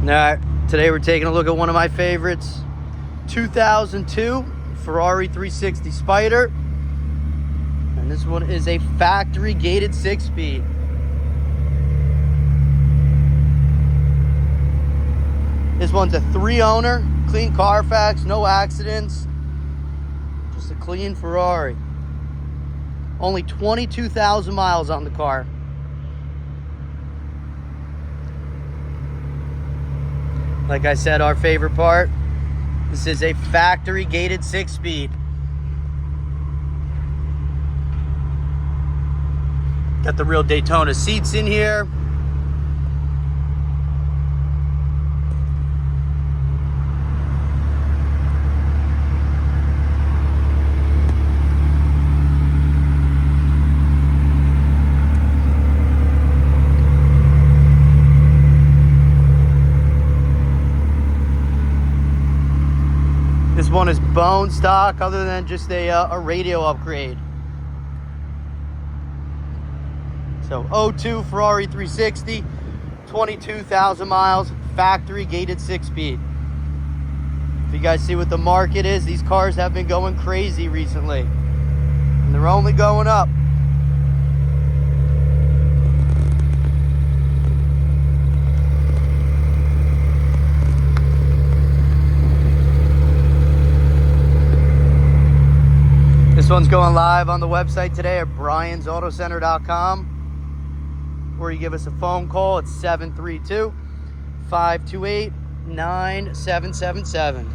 Alright, today we're taking a look at one of my favorites, 2002 Ferrari 360 Spider. And this one is a factory gated 6-speed. This one's a 3-owner, clean Carfax, no accidents. Just a clean Ferrari. Only 22,000 miles on the car. Like I said, our favorite part, this is a factory gated 6-speed. Got the real Daytona seats in here. This one is bone stock, other than just a radio upgrade. So 02 Ferrari 360, 22,000 miles, factory gated 6-speed. If you guys see what the market is, these cars have been going crazy recently, and they're only going up. This one's going live on the website today at BRIANSAutoCenter.com, or you give us a phone call at 732-528-9777.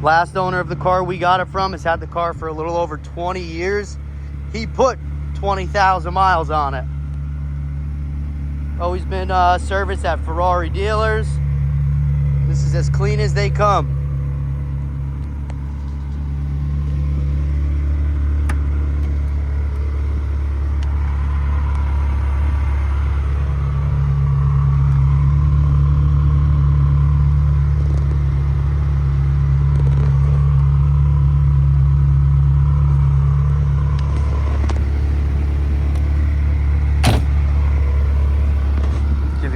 Last owner of the car we got it from has had the car for a little over 20 years. He put 20,000 miles on it. Always been serviced at Ferrari dealers. This is as clean as they come.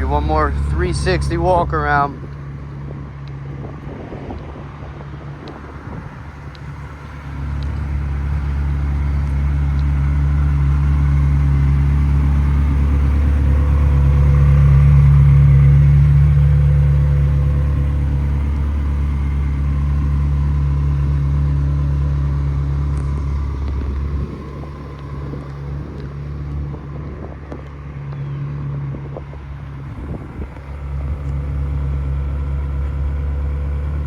One more 360 walk around.